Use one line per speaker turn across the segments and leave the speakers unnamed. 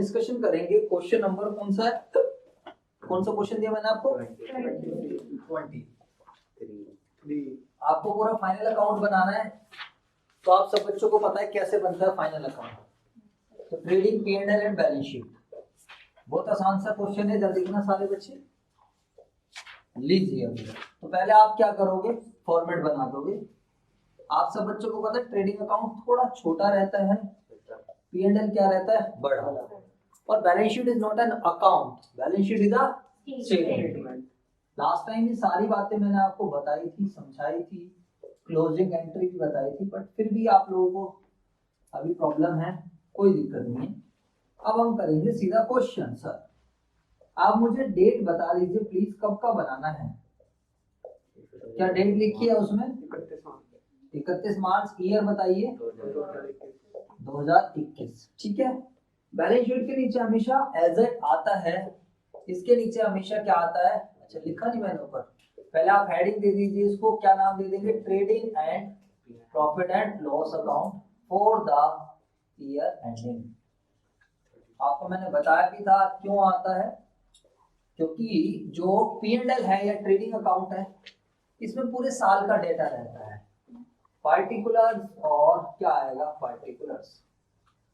Discussion करेंगे question number कौन सा है, कौन सा क्वेश्चन दिया मैंने आपको 23। आपको पूरा फाइनल अकाउंट बनाना है, तो आप सब बच्चों को पता है कैसे बनता है फाइनल अकाउंट। तो trading P&L and balance sheet बहुत आसान सा क्वेश्चन है, जल्दी लिखना सारे बच्चे लीजिए। तो पहले आप क्या करोगे, फॉर्मेट बना दोगे। आप सब बच्चों को पता है ट्रेडिंग अकाउंट थोड़ा छोटा रहता है, P&L क्या रहता है बड़ा, और balance sheet is not an account, balance sheet is a statement. Last time ये सारी बातें मैंने आपको बताई थी, समझाई थी, क्लोजिंग एंट्री भी बताई थी, बट फिर भी आप लोगों को अभी प्रॉब्लम है, कोई दिक्कत नहीं है। अब हम करेंगे सीधा क्वेश्चन। सर आप मुझे डेट बता दीजिए प्लीज, कब का बनाना है। क्या डेट लिखी है उसमें 31 मार्च। ईयर बताइए 2021, ठीक है। बैलेंस शीट के नीचे हमेशा एजेट आता है, इसके नीचे हमेशा क्या आता है, अच्छा लिखा नहीं मैंने ऊपर, पहले आप हेडिंग दे दीजिए इसको, क्या नाम दे देंगे, trading and profit and loss account for the year ending. आपको मैंने बताया भी था क्यों आता है, क्योंकि जो P&L है या ट्रेडिंग अकाउंट है, इसमें पूरे साल का डेटा रहता है, पार्टिकुलर्स और क्या आएगा पार्टिकुलर्स।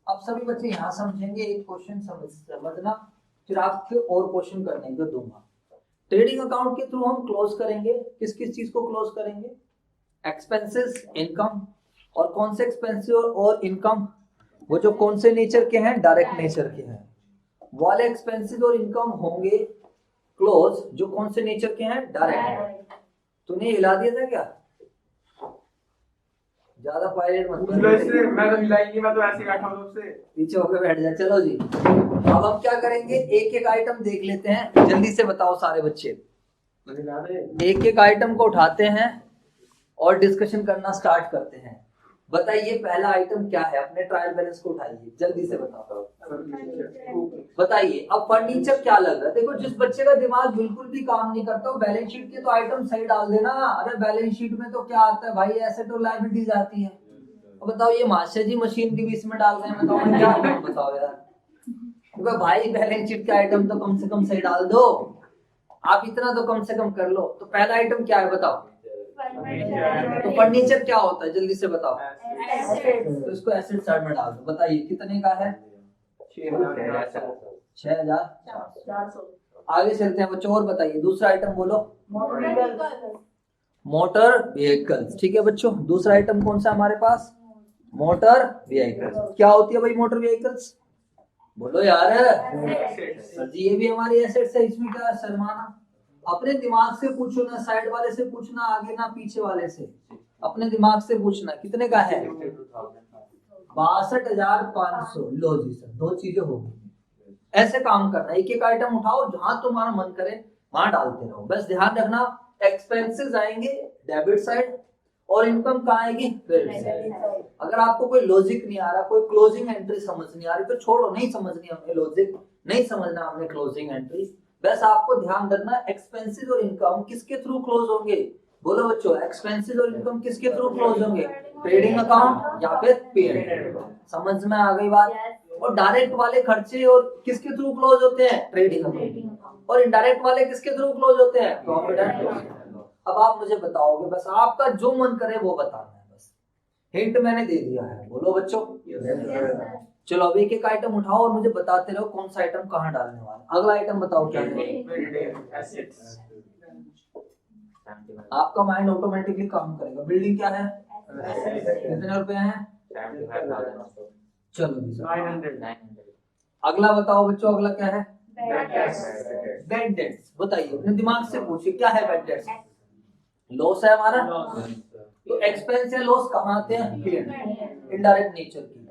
अब सभी बच्चे यहाँ समझेंगे, एक क्वेश्चन समझना, फिर आपके और क्वेश्चन करने को दूंगा। ट्रेडिंग अकाउंट के थ्रू हम क्लोज करेंगे, किस किस चीज को क्लोज करेंगे, एक्सपेंसेस, इनकम। और कौन से एक्सपेंसेस और इनकम, वो जो कौन से नेचर के हैं, डायरेक्ट नेचर के हैं, वाले एक्सपेंसेस और इनकम होंगे क्लोज जो कौन से नेचर के हैं, डायरेक्ट। तूने हिला दिया था क्या, ज्यादा पायलट मत बन।
मैं तो हिला ही नहीं, मैं तो ऐसे बैठा हूं सबसे
पीछे होकर बैठ जा। चलो जी, अब हम क्या करेंगे, एक एक आइटम देख लेते हैं, जल्दी से बताओ सारे बच्चे। एक एक आइटम को उठाते हैं और डिस्कशन करना स्टार्ट करते हैं। बताइए पहला आइटम क्या है, अपने ट्रायल बैलेंस को उठाइए, जल्दी से बताओ। बताइए अब फर्नीचर क्या लग रहा है। देखो जिस बच्चे का दिमाग बिल्कुल भी काम नहीं करता, बैलेंस शीट के तो आइटम सही डाल देना। अरे बैलेंस शीट में तो क्या आता है भाई, एसेट और लायबिलिटीज आती है। अब बताओ ये मास्टर जी मशीन की भी इसमें डाल रहे हैं, बताओ क्या करूं, बताओ यार। भाई बैलेंस शीट के आइटम तो कम से कम सही डाल दो, आप इतना तो कम से कम कर लो। तो पहला आइटम क्या है बताओ, तो फर्नीचर क्या होता है, जल्दी से बताओ। तो इसको एसेट साइड में डाल दो। बताइए कितने का है, 6400। आगे चलते हैं बच्चों, और बताइए दूसरा आइटम बोलो, मोटर व्हीकल्स। ठीक है बच्चों, दूसरा आइटम कौन सा हमारे पास, मोटर व्हीकल्स। क्या होती है भाई मोटर व्हीकल्स, बोलो यार। सर जी ये भी हमारी एसेट्स है, इसमें क्या शर्माना। अपने दिमाग से पूछो ना, साइड वाले से पूछना, आगे ना पीछे वाले से, अपने दिमाग से पूछना। कितने का है, 62,500। लो जी सर, दो चीजें होगी। ऐसे काम करना, एक एक आइटम उठाओ, जहां तुम्हारा मन करे वहां डालते रहो। बस ध्यान रखना एक्सपेंसेस आएंगे डेबिट साइड और इनकम कहाँ आएगी क्रेडिट साइड। अगर आपको कोई लॉजिक नहीं आ रहा, कोई क्लोजिंग एंट्री समझ नहीं आ रही, तो छोड़ो, नहीं समझनी हमने लॉजिक, नहीं समझना हमने क्लोजिंग एंट्री। बस आपको ध्यान रखना एक्सपेंसेस और इनकम किसके थ्रू क्लोज होंगे। बोलो बच्चों, एक्सपेंसेस और इनकम किसके थ्रू क्लोज होंगे, ट्रेडिंग अकाउंट या फिर P&L। समझ में आ गई बात। और डायरेक्ट वाले खर्चे और किसके थ्रू क्लोज होते हैं, ट्रेडिंग अकाउंट। और इनडायरेक्ट वाले किसके थ्रू क्लोज होते हैं, प्रॉफिट एंड लॉस। अब आप मुझे बताओगे, बस आपका जो मन करे वो बताना है, बस हिंट मैंने दे दिया है। बोलो बच्चों चलो अब एक एक आइटम उठाओ और मुझे बताते रहो कौन सा आइटम कहाँ डालने वाला। अगला आइटम बताओ क्या है, आपका माइंड ऑटोमेटिकली काम करेगा। बिल्डिंग क्या है, कितने रुपए हैं, चलो जी 900। अगला बताओ बच्चों, अगला क्या है, बैड डेट्स। बताइए अपने दिमाग से पूछिए क्या है बैड डेट्स, लॉस है हमारा। तो एक्सपेंस या लॉस कहाँ आते हैं, इनडायरेक्ट नेचर की,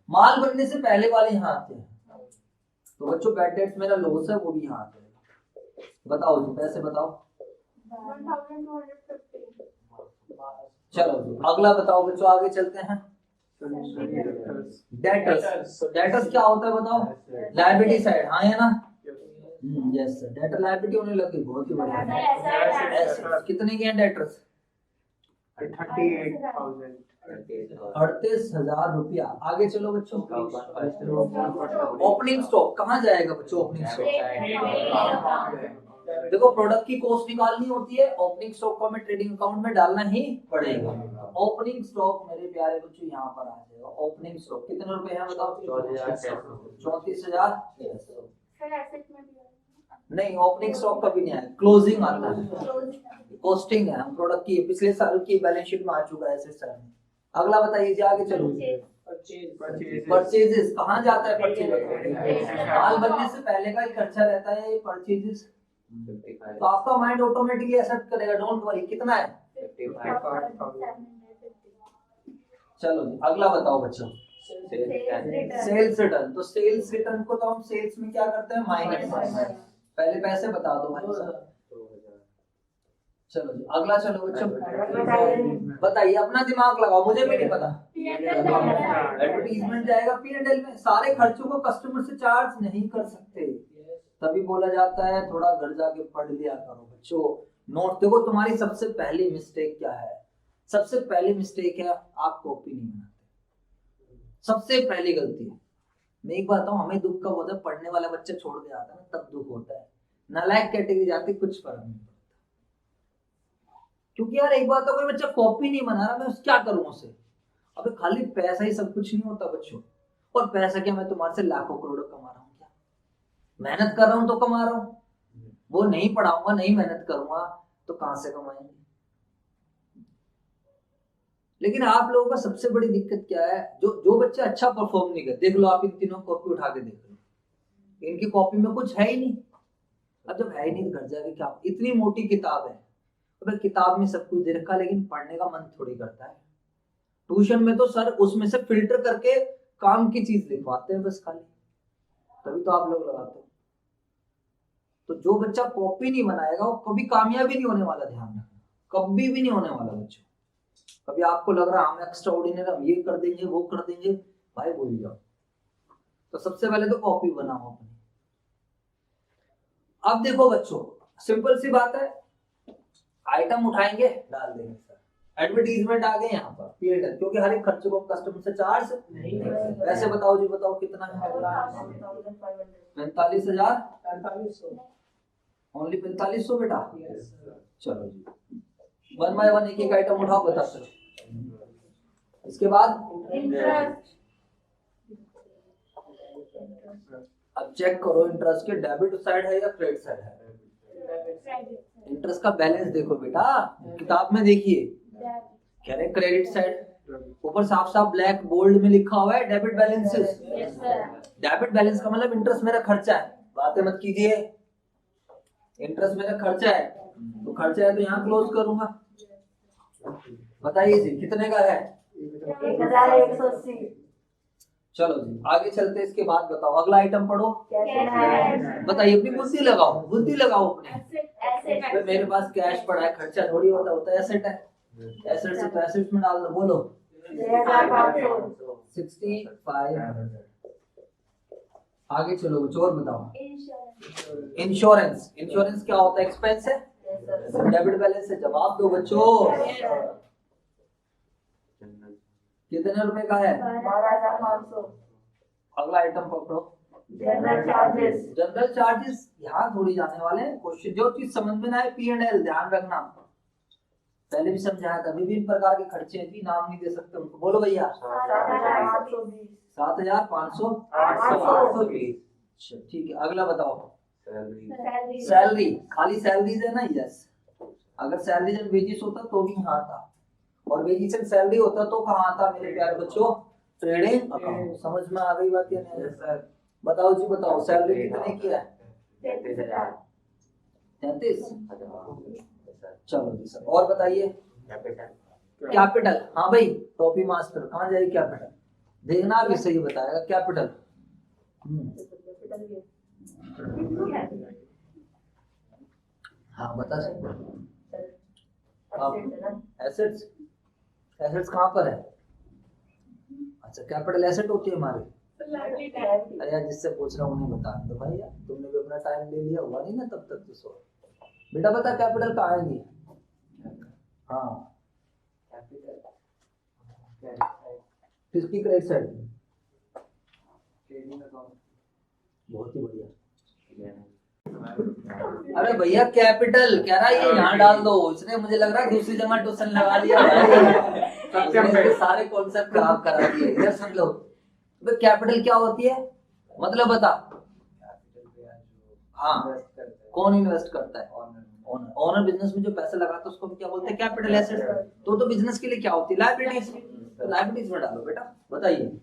माल बनने से पहले वाले यहाँ आते हैं। तो बच्चों बैड डेट्स मेरा लॉस है, वो भी यहाँ आते हैं। बताओ जी पैसे बताओ।
1250।
चलो जी अगला बताओ बच्चों, आगे चलते हैं। डेटर्स, तो डेटर्स क्या होता है बताओ, लायबिलिटी साइड, हाँ है ना, यस सर। डेटर लायबिलिटी होने लगी, बहुत ही बढ़िया। कितने के हैं डेटर्स,
38,000।
38,000 रुपया। आगे चलो बच्चों। ओपनिंग स्टॉक कहाँ जाएगा बच्चों? ओपनिंग स्टॉक देखो, प्रोडक्ट की कॉस्ट निकालनी होती है, ओपनिंग स्टॉक को हमें ट्रेडिंग अकाउंट में डालना ही पड़ेगा। ओपनिंग स्टॉक मेरे प्यारे बच्चों यहाँ पर आ जाएगा। ओपनिंग स्टॉक कितने रुपए है बताओ? 34,600। नहीं, ओपनिंग स्टॉक कभी नहीं आया, क्लोजिंग आता है, कॉस्टिंग है प्रोडक्ट की, पिछले साल की बैलेंस शीट में आ चुका है एसेट्स में। अगला बताइए जी, आगे चलो। परचेजेस कहाँ जाता है? परचेज माल बनने से पहले का ही खर्चा रहता है ये परचेजेस। तो आपका माइंड ऑटोमेटिकली एक्सेप्ट करेगा, डोंट वरी। कितना है? 55,000। चलो जी, अगला बताओ बच्चों। Sales return. तो सेल्स रिटर्न को तो हम सेल्स में क्या करते हैं? माइनस। पहले पैसे बता दो भाई साहब। चलो जी, अगला चलो बच्चों। बताइए, अपना दिमाग लगाओ, मुझे भी नहीं पता। एडवर्टीजमेंट जाएगा P&L में। सारे खर्चों को कस्टमर से चार्ज नहीं कर सकते, तभी बोला जाता है थोड़ा घर जाके पढ़ लिया करो बच्चों। नोट देखो, तुम्हारी सबसे पहली मिस्टेक क्या है? सबसे पहली मिस्टेक है आप कॉपी नहीं बनाते। सबसे पहली गलती है। मैं एक बात बताऊं, हमें दुख कब होता है? पढ़ने वाला बच्चा छोड़ के आता है ना, तब दुख होता है। नालायक कैटेगरी जाती कुछ फर्क नहीं पड़ता, क्योंकि यार एक बात तो, कोई बच्चा कॉपी नहीं बना रहा, मैं क्या करूं उसे? अबे खाली पैसा ही सब कुछ नहीं होता बच्चों। और पैसा क्या, मैं तुम्हारे से लाखों करोड़ों कमा रहा हूँ क्या? मेहनत कर रहा हूं तो कमा रहा हूँ। वो नहीं पढ़ाऊंगा, नहीं मेहनत करूंगा तो कहां से कमाएंगे? लेकिन आप लोगों का सबसे बड़ी दिक्कत क्या है? जो बच्चे अच्छा परफॉर्म नहीं करते, देख लो आप इन तीनों कॉपी उठा के देख लो, इनकी कॉपी में कुछ है ही नहीं। अब जब है ही नहीं तो घर जाके क्या? इतनी मोटी किताब है, अबे किताब में सब कुछ दे रखा, लेकिन पढ़ने का मन थोड़ी करता है। ट्यूशन में तो सर उसमें से फिल्टर करके काम की चीज लिखवाते हैं बस खाली, तभी तो आप लोग लगाते हो। तो जो बच्चा कॉपी नहीं बनाएगा वो कभी कामयाब ही नहीं होने वाला, ध्यान रखना, कभी भी नहीं होने वाला बच्चों। कभी आपको लग रहा हम एक्स्ट्रा ऑर्डिनरी, हम ये कर देंगे वो कर देंगे, भाई भूल जाओ। तो सबसे पहले तो कॉपी बनाओ अपनी। अब देखो बच्चों, सिंपल सी बात है, आइटम उठाएंगे डाल देंगे सर, एडवर्टीजमेंट आ गए यहाँ पर P&L, क्योंकि हर एक खर्चे को कस्टमर से चार्ज नहीं। वैसे बताओ जी, बताओ कितना है? 45,000। ओनली 4500 बेटा। चलो जी, 1 बाय 1 एक एक आइटम उठाओ, बता चलो। इसके बाद अब चेक करो इंटरेस्ट के डेबिट साइड है या क्रेडिट साइड है? इंटरेस्ट का बैलेंस देखो बेटा, किताब में देखिए, कह रहे क्रेडिट साइड, ऊपर साफ साफ ब्लैक बोल्ड में लिखा हुआ है डेबिट बैलेंसेस। डेबिट बैलेंस का मतलब इंटरेस्ट मेरा खर्चा है, बातें मत कीजिए। इंटरेस्ट मेरा खर्चा है, तो खर्चा है तो यहाँ क्लोज करूंगा। बताइए जी, कितने का है?
1,180।
चलो जी, आगे चलते हैं। इसके बाद बताओ, अगला आइटम पढ़ो। बताइए, अपनी बुद्धि लगाओ, बुद्धि लगाओ अपनी। मेरे पास कैश पड़ा है, खर्चा थोड़ी होता है, एसेट है। एसेट से तो एसेट में डाल दो, बोलो 6500। आगे चलो कुछ और बताओ। इंश्योरेंस। इंश्योरेंस क्या होता है? एक्सपेंस है, डेबिट बैलेंस है। जवाब दो बच्चों, कितने रुपए का है?
12,500।
अगला आइटम पकड़ो,
जनरल चार्जेस।
जनरल चार्जेस यहाँ थोड़ी जाने वाले हैं। क्वेश्चन जो चीज समझ में ना आए P&L ध्यान रखना, पहले भी समझाया था, विभिन्न प्रकार के खर्चे हैं जी, नाम नहीं दे सकते उनको, बोलो भैया। 7,520। ठीक है, अगला बताओ। सैलरी। खाली सैलरीज है ना? यस। अगर सैलरीज एंड वेजेस होता तो भी यहाँ था, और वेजेस एंड सैलरी होता तो कहाँ आता मेरे प्यारे बच्चों? Trading account. समझ में आ गई बात या नहीं? बताओ जी, बताओ सैलरी कितने की है? 33। चलो जी सर, और बताइए। कैपिटल। हाँ भाई, टॉपी मास्टर कहाँ जाएगी? कैपिटल देखना, अभी सही बताएगा। कैपिटल हाँ बता सकते। एसेट्स। एसेट्स कहाँ पर है? अच्छा, कैपिटल एसेट होती है हमारी। अरे यार, जिससे पूछ रहा हूँ उन्हें बता दो भाई, यार तुमने भी अपना टाइम ले लिया, हुआ नहीं ना तब तक तो सो। बेटा बता, कैपिटल कहाँ आएगी? हाँ किसकी क्रेडिट साइड? बहुत ही बढ़िया। अरे भैया कैपिटल कह रहा है ये यहाँ डाल दो, इसने मुझे लग रहा है दूसरी जगह ट्यूशन लगा दिया भाई। इसने सारे कॉन्सेप्ट खराब करा दिए। इधर सुन लो, तो कैपिटल क्या होती है मतलब बता। हाँ, कौन इन्वेस्ट करता है? ओनर। ओनर बिजनेस में जो पैसे लगाता है उसको क्या बोलते हैं? Capital asset. तो बिजनेस के लिए क्या होती है? लायबिलिटीज। तो लायबिलिटीज में डालो बेटा। बताइए,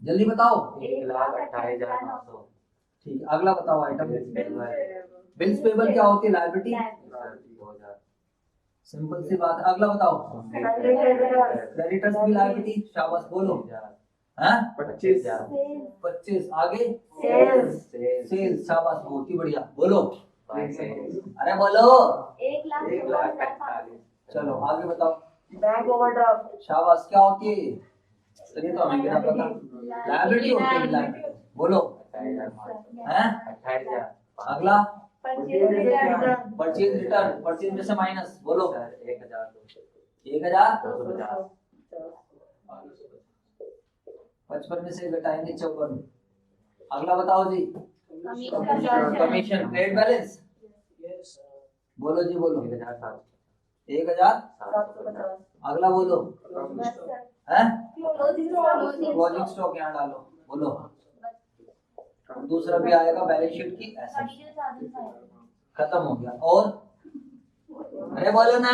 जल्दी बताओ।
1,28,900।
ठीक है, अगला बताओ आइटम। बिल्स पेबल क्या होती है? लायबिलिटी। सिंपल सी बात है। अगला बताओ। क्रेडिटर्स की लायबिलिटी। शाबाश, बोलो। हैं? 25। आगे सेल्स। शाबाश, बहुत ही बढ़िया, बोलो। अरे बोलो।
1,45,000।
चलो आगे बताओ।
Bank overdraft.
शाबाश, क्या होती है? चलिए तो हमें भी ना पता। लायबिलिटी होती है। लायबिलिटी, बोलो। हैं?
28,000।
अगला
purchase return.
Purchase return. Purchase में से माइनस, बोलो।
1,000।
1,000। 55 में से घटाएंगे 54। अगला बताओ जी। कमीशन। ट्रेड बैलेंस, बोलो जी, बोलो।
1,700।
1,000।
750।
अगला बोलो। हैं?
क्लोजिंग
क्लोजिंग स्टॉक यहाँ डालो, बोलो। दूसरा भी आएगा बैलेंस शीट की एसेट। खत्म हो गया। और अरे बोलो ना।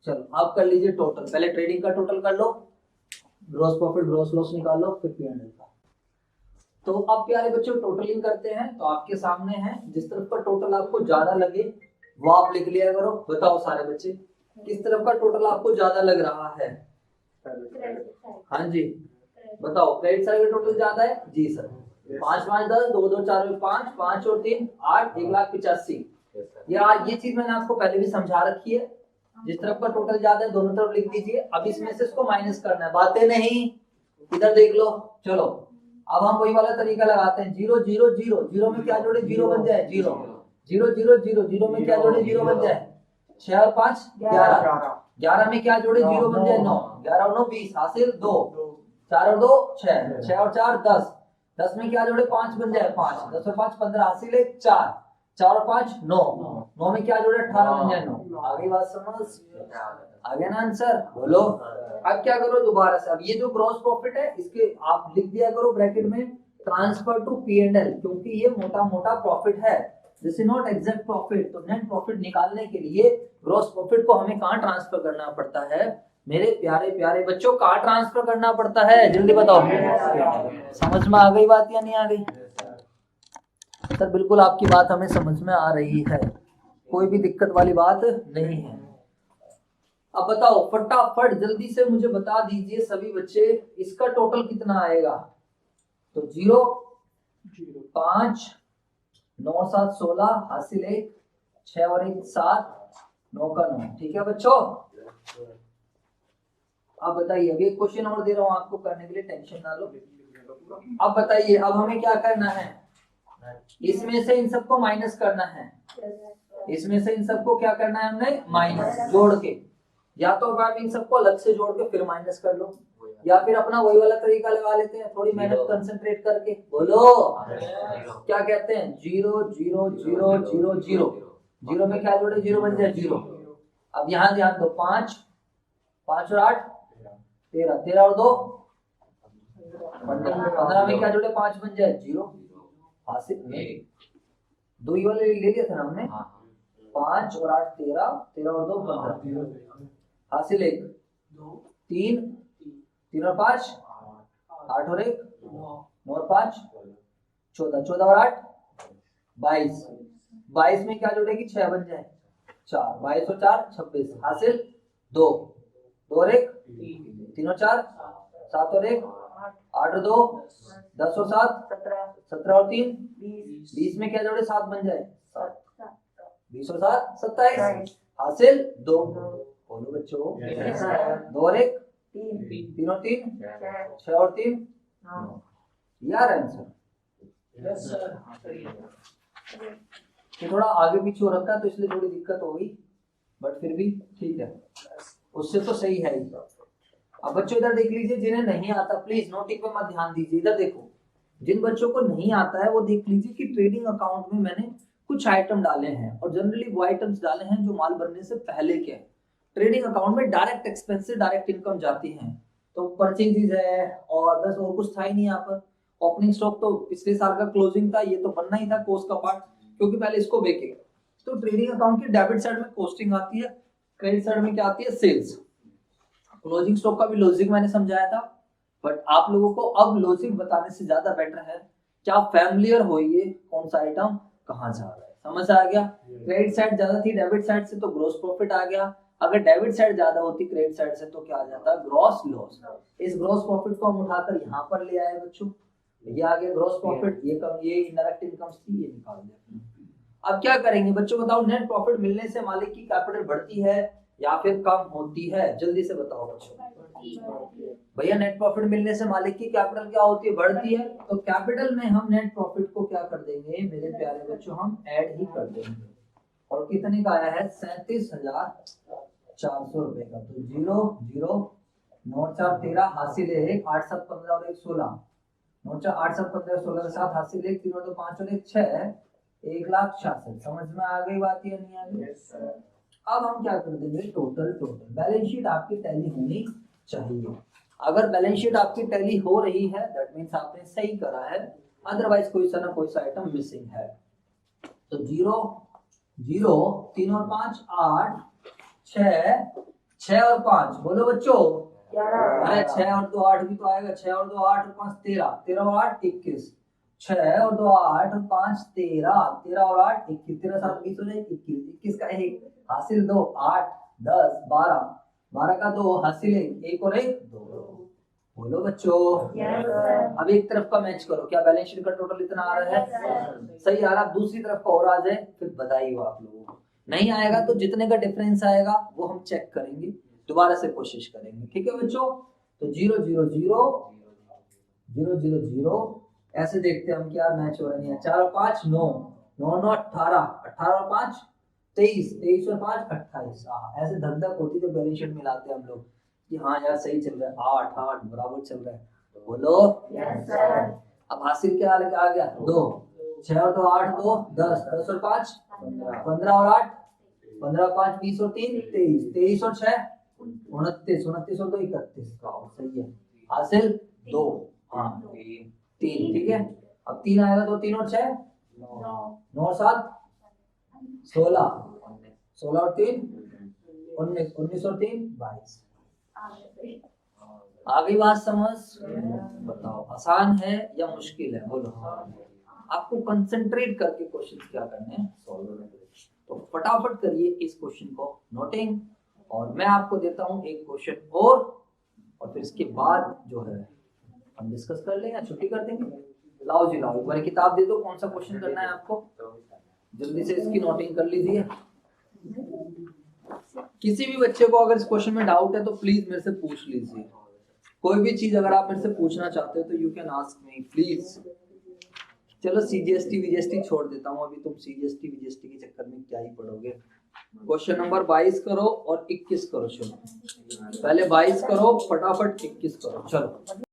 चलो अब कर लीजिए टोटल। पहले ट्रेडिंग का टोटल कर लो, ग्रॉस प्रॉफिट ग्रॉस लॉस निकाल लो, फिर P&L का। तो अब प्यारे बच्चों टोटलिंग करते हैं। तो आपके सामने है, जिस तरफ का टोटल आपको ज्यादा लगे वो आप लिख लिया करो। बताओ सारे बच्चे, किस तरफ का टोटल आपको ज्यादा लग रहा है? हाँ जी बताओ। क्रेडिट साइड का टोटल ज्यादा है जी सर। 5 5 10, 2 2 4 5, 5 और 3 8, 1,85,000। ये चीज मैंने आपको पहले भी समझा रखी है। जिस तरफ का टोटल ज्यादा है दोनों तरफ लिख दीजिए। अब इसमें से इसको माइनस करना है, बातें नहीं, इधर देख लो। चलो अब हम वही वाला तरीका लगाते हैं। 0 0 0, 0 में क्या जोड़े? 0 बन जाए 0 0 0 0, 0 में क्या जोड़े? 0 बन जाए। 6 और 5 11, 11 में क्या जोड़े? 0 बन जाए 9, 11 और 9 20, हासिल 2, 4 और 2 6, 6 और 4 10, 10 में क्या जोड़े? 5 बन जाए 5, 10 और 5 15, हासिल 1 4, 4 और 5 9, 9 में क्या जोड़े? 18 बन जाए 9। आगे बात समझ आगे ना आंसर बोलो। अब क्या करो दोबारा से, अब ये जो ग्रॉस प्रॉफिट है इसके आप लिख दिया करो ब्रैकेट में ट्रांसफर टू P&L, क्योंकि ये मोटा मोटा प्रॉफिट है। This is not exact profit. तो नेट प्रॉफिट निकालने के लिए ग्रॉस प्रॉफिट को हमें कहाँ ट्रांसफर करना पड़ता है मेरे प्यारे प्यारे बच्चों? कहाँ ट्रांसफर करना पड़ता है? जल्दी बताओ। समझ में आ गई बात या नहीं आ गई? सर बिल्कुल आपकी बात हमें समझ में आ रही है, कोई भी दिक्कत वाली बात नहीं है। अब बताओ फटाफट जल्दी से मुझे बता दीजिए सभी बच्चे, इसका टोटल कितना आएगा? तो 0 5 9 और 7 16, हासिल 1 6 और 1 7, 9 का 9। ठीक है बच्चों, अब बताइए। अभी एक क्वेश्चन और दे रहा हूं आपको करने के लिए, टेंशन ना लो। अब बताइए, अब हमें क्या करना है? इसमें से इन सबको माइनस करना है। इसमें से इन सबको क्या करना है हमने? माइनस जोड़ के। या तो आप इन सबको अलग से जोड़ के फिर माइनस कर लो, या फिर अपना वही वाला तरीका लगा लेते हैं, थोड़ी मेहनत कंसंट्रेट करके। बोलो क्या कहते हैं? 0 0 0 0 0, 0 में क्या जोड़े? 0 बन जाए 0। अब यहाँ ध्यान दो, 5 5 और 8 13, 13 और 2 15, 15 में क्या जोड़े? 5 बन जाए 0, हासिल 2 ही वाले ले लिए थे ना हमने। 5 और 8 13, 13 और 2 15, हासिल 1 3, 3 और 5 8 और 1 9 और 5 14, 14 और 8 22, 22 में क्या जोड़ेगी? 6 बन जाए 4, 22 और 4 26, हासिल 2 2 और 1 3 और 4 7 और 1 8 और 2 10 और 7 17 और 3 20 में क्या जोड़े? 7 बन जाए 20 और 7 27, हासिल 2। बोलो बच्चों। 2 और 1 3 और 3 6 और 3 यार आंसर ये थोड़ा आगे पीछे हो रखा है तो इसलिए थोड़ी दिक्कत होगी, बट फिर भी ठीक है, उससे तो सही है ही। अब बच्चों इधर देख लीजिए, जिन्हें नहीं आता प्लीज नोटिंग पे मत ध्यान दीजिए, इधर देखो। जिन बच्चों को नहीं आता है वो देख लीजिए कि ट्रेडिंग अकाउंट में मैंने कुछ आइटम डाले हैं, और जनरली वो आइटम्स डाले हैं जो माल बनने से पहले के हैं। ट्रेडिंग अकाउंट में डायरेक्ट एक्सपेंस से डायरेक्ट इनकम जाती है, तो परचेजेज है और बस, और कुछ था ही नहीं यहाँ पर। ओपनिंग स्टॉक तो पिछले साल का क्लोजिंग था, ये तो बनना ही था कोस्ट का पार्ट, क्योंकि पहले इसको बेचे। तो ट्रेडिंग अकाउंट की डेबिट साइड में कॉस्टिंग आती है, क्रेडिट साइड में क्या आती है, सेल्स। क्लोजिंग स्टॉक का भी लॉजिक मैंने समझाया था, बट आप लोगों को अब लॉजिक बताने से ज्यादा बेटर है क्या फैमिलियर हो ये कौन सा आइटम कहाँ जा रहा है। समझ आ गया? क्रेडिट साइड ज्यादा थी डेबिट साइड से, तो ग्रॉस प्रॉफिट आ गया। अगर डेबिट साइड ज्यादा होती क्रेडिट साइड से तो क्या आ जाता, ग्रॉस लॉस। इस ग्रॉस प्रॉफिट को हम उठाकर यहाँ पर ले आए बच्चों, ये आ गया ग्रॉस प्रॉफिट, ये कम, ये इनडायरेक्ट इनकम थी, ये निकाल दिया। अब क्या करेंगे बच्चों, बताओ, नेट प्रॉफिट मिलने से मालिक की कैपिटल बढ़ती है या फिर कम होती है? जल्दी से बताओ बच्चों। भैया नेट प्रॉफिट मिलने से मालिक की कैपिटल क्या होती है, बढ़ती है। तो कैपिटल में हम नेट प्रॉफिट को क्या कर देंगे मेरे प्यारे बच्चों, हम ऐड ही कर देंगे। और कितने का आया है, 37,400 रुपए का। तो 0 0 9 4 13 हासिल है 1, 8 7 15 और 1 16, 9 4 8 7 15 16 के साथ हासिल 1, 3 2 5 और 1 6, 1,66,000। समझ में आ गई बात या नहीं आ गई? अब हम क्या कर देंगे, टोटल बैलेंस शीट आपकी टैली होनी चाहिए। अगर बैलेंस शीट आपकी टैली हो रही है दैट मींस आपने सही करा है, अदरवाइज कोई सा ना कोई सा आइटम मिसिंग है। तो 0 0 3 और 5 8 6 और 5, बोलो बच्चों। अरे 6 और 2 8 भी तो आएगा, 6 और 2 8 और 5 13, 13 और 8 21, 6 और 2 8 और 5 13, 13 और 8 21, 13 7 20 हो जाए 21, 21 का 1 हासिल 2, 8 10 12, 12 का 2 हासिल 1 और 1 2। बोलो बच्चों। अब एक तरफ का मैच करो, क्या बैलेंस शीट का टोटल इतना आ रहा है, सही आ रहा। दूसरी तरफ का और आ जाए फिर बधाई हो आप लोगों को। नहीं आएगा तो जितने का डिफरेंस आएगा वो हम चेक करेंगे, दोबारा से कोशिश करेंगे, ठीक है बच्चों। तो 0 0 0 0 0 0 ऐसे देखते हैं हम क्या मैच हो रहा है। 4 और 5 9 9 9 18, 18 और 5 23, 23 और 5 28। ऐसे धक धक होती तो बैलेंस शीट मिलाते हम लोग कि हाँ यार सही चल रहा है, 8 8 बराबर चल रहा है। तो बोलो
यस सर।
अब हासिल क्या आ गया 2, 6 और 2 8 2 10, 10 और 5 15 और 8 15 और 5 20 और 3 23, 23 और 6 29, 29 और 2 31 का सही है। हासिल 2, हाँ 3, ठीक है। अब 3 आएगा तो 3 और 6 9 और 7 16, 16 और 3 19, 19 और 3 22। आ गई बात समझ? बताओ आसान है या मुश्किल है, बोलो। आपको कंसंट्रेट करके क्वेश्चन क्या करने हैं, सॉल्व करने। तो फटाफट करिए इस क्वेश्चन को नोटिंग, और मैं आपको देता हूं एक क्वेश्चन और फिर इसके बाद जो है हम डिस्कस कर लेंगे, छुट्टी कर देंगे। लाओ जी लाओ, एक बार किताब दे दो, कौन सा क्वेश्चन करना है आपको, जल्दी से इसकी नोटिंग कर लीजिए। किसी भी बच्चे को अगर इस क्वेश्चन में डाउट है तो प्लीज मेरे से पूछ लीजिए। कोई भी चीज अगर आप मेरे से पूछना चाहते हो तो you can ask me please. चलो सीजीएसटी वीजीएसटी छोड़ देता हूँ, अभी तुम सीजीएसटी वीजीएसटी के चक्कर में क्या ही पढ़ोगे। क्वेश्चन नंबर 22 करो और 21 करो। चलो पहले 22 करो, फटाफट 21 करो, चलो।